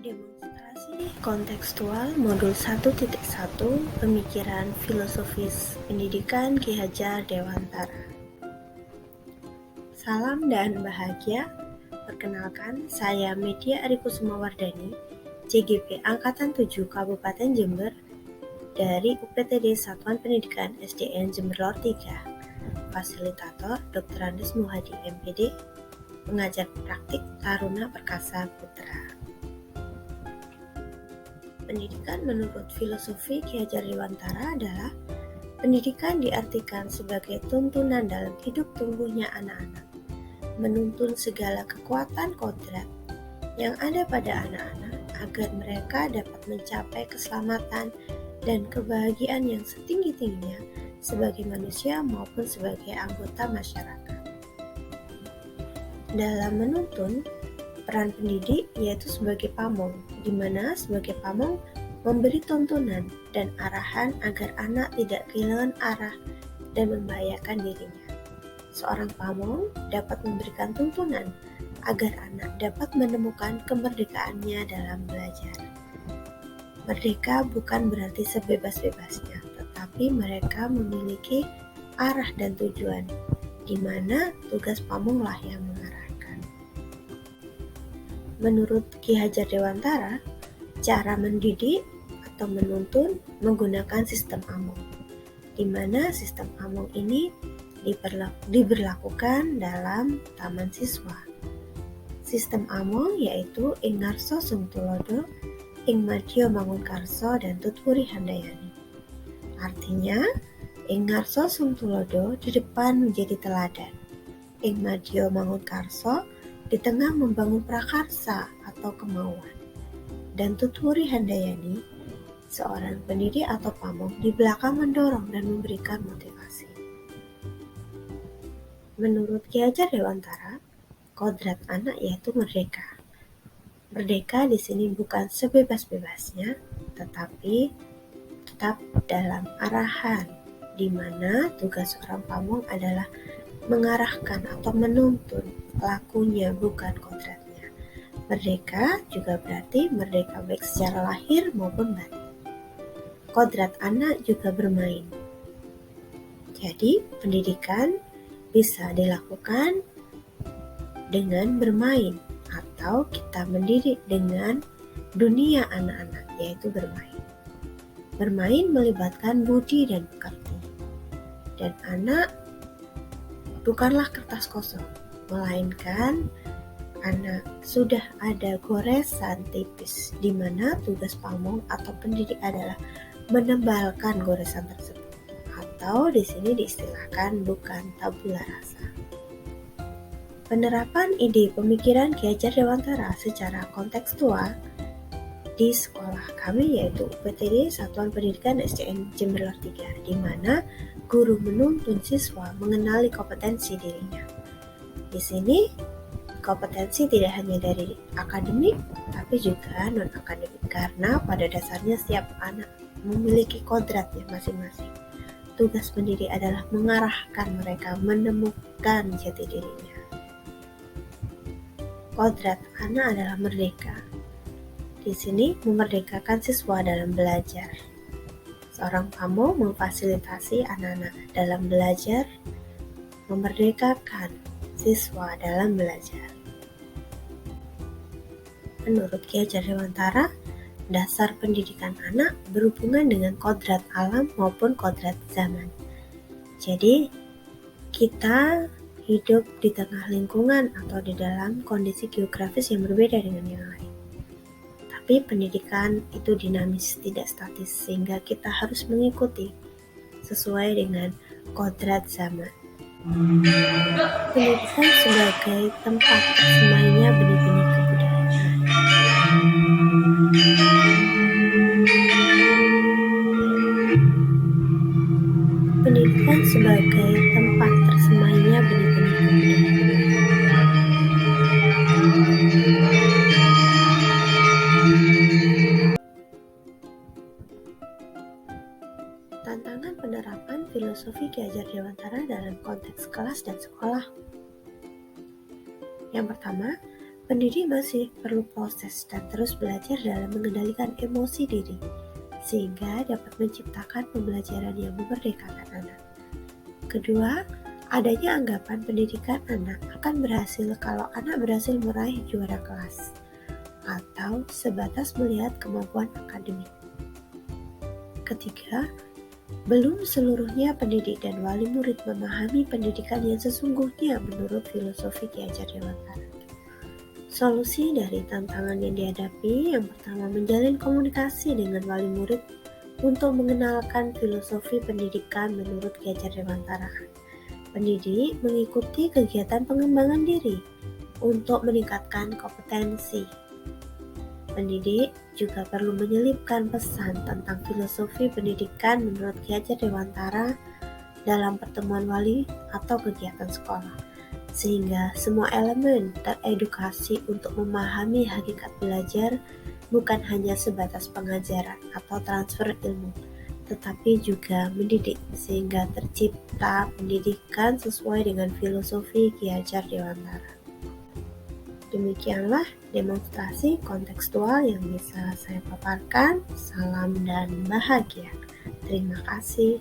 Demonstrasi kontekstual modul 1.1 Pemikiran Filosofis Pendidikan Ki Hajar Dewantara. Salam dan bahagia. Perkenalkan, saya Media Arikusuma Wardani, CGP Angkatan 7 Kabupaten Jember dari UPTD Satuan Pendidikan SDN Jember Lor 3. Fasilitator Dr. Andes Muhadi MPD, pengajar praktik Taruna Perkasa Putra. Pendidikan menurut filosofi Ki Hajar Dewantara adalah pendidikan diartikan sebagai tuntunan dalam hidup tumbuhnya anak-anak, menuntun segala kekuatan kodrat yang ada pada anak-anak agar mereka dapat mencapai keselamatan dan kebahagiaan yang setinggi-tingginya sebagai manusia maupun sebagai anggota masyarakat. Dalam menuntun, peran pendidik yaitu sebagai pamong, di mana sebagai pamong memberi tuntunan dan arahan agar anak tidak kehilangan arah dan membahayakan dirinya. Seorang pamong dapat memberikan tuntunan agar anak dapat menemukan kemerdekaannya dalam belajar. Merdeka bukan berarti sebebas-bebasnya, tetapi mereka memiliki arah dan tujuan, di mana tugas pamonglah yang mengarahkan. Menurut Ki Hajar Dewantara, cara mendidik atau menuntun menggunakan sistem among, di mana sistem among ini diberlakukan dalam taman siswa. Sistem among yaitu ing ngarsa sung tulodo, ing madya mangunkarsa dan tutwuri handayani. Artinya, ing ngarsa sung tulodo di depan menjadi teladan, ing madya mangunkarsa di tengah membangun prakarsa atau kemauan, dan tutwuri handayani, seorang pendidik atau pamong di belakang mendorong dan memberikan motivasi. Menurut Ki Hajar Dewantara, kodrat anak yaitu merdeka. Merdeka di sini bukan sebebas-bebasnya, tetapi tetap dalam arahan, di mana tugas seorang pamong adalah mengarahkan atau menuntun pelakunya, bukan kodratnya. Merdeka juga berarti merdeka baik secara lahir maupun batin. Kodrat anak juga bermain. Jadi, pendidikan bisa dilakukan dengan bermain, atau kita mendidik dengan dunia anak-anak, yaitu bermain. Bermain melibatkan budi dan pekerti. Dan anak bukanlah kertas kosong, melainkan anak sudah ada goresan tipis, di mana tugas pamong atau pendidik adalah menebalkan goresan tersebut, atau di sini diistilahkan bukan tabula rasa. Penerapan ide pemikiran Ki Hajar Dewantara secara kontekstual di sekolah kami yaitu UPTD Satuan Pendidikan SDN Jember Lor 3, di mana guru menuntun siswa mengenali kompetensi dirinya. Di sini kompetensi tidak hanya dari akademik, tapi juga non-akademik, karena pada dasarnya setiap anak memiliki kodratnya masing-masing. Tugas pendidik adalah mengarahkan mereka menemukan jati dirinya. Kodrat anak adalah merdeka. Di sini memerdekakan siswa dalam belajar. Seorang pamong memfasilitasi anak-anak dalam belajar, memerdekakan siswa dalam belajar. Menurut Ki Hajar Dewantara, dasar pendidikan anak berhubungan dengan kodrat alam maupun kodrat zaman. Jadi, kita hidup di tengah lingkungan atau di dalam kondisi geografis yang berbeda dengan yang lain. Tapi pendidikan itu dinamis, tidak statis, sehingga kita harus mengikuti sesuai dengan kodrat zaman. Pendidikan sebagai tempat tersemainya benih-benih kebudayaan. Pendidikan sebagai tempat tersemainya benih-benih kebudayaan. Tantangan penerapan filosofi Ki Hajar Dewantara dalam konteks kelas dan sekolah. Yang pertama, Pendidik masih perlu proses dan terus belajar dalam mengendalikan emosi diri, sehingga dapat menciptakan pembelajaran yang memerdekakan anak. Kedua, adanya anggapan pendidikan anak akan berhasil kalau anak berhasil meraih juara kelas, atau sebatas melihat kemampuan akademik. Ketiga, belum seluruhnya pendidik dan wali murid memahami pendidikan yang sesungguhnya menurut filosofi Ki Hajar Dewantara. Solusi dari tantangan yang dihadapi yang pertama menjalin komunikasi dengan wali murid untuk mengenalkan filosofi pendidikan menurut Ki Hajar Dewantara. Pendidik mengikuti kegiatan pengembangan diri untuk meningkatkan kompetensi. Pendidik juga perlu menyelipkan pesan tentang filosofi pendidikan menurut Ki Hajar Dewantara dalam pertemuan wali atau kegiatan sekolah, sehingga semua elemen teredukasi untuk memahami hakikat belajar bukan hanya sebatas pengajaran atau transfer ilmu, tetapi juga mendidik sehingga tercipta pendidikan sesuai dengan filosofi Ki Hajar Dewantara. Demikianlah demonstrasi kontekstual yang bisa saya paparkan. Salam dan bahagia. Terima kasih.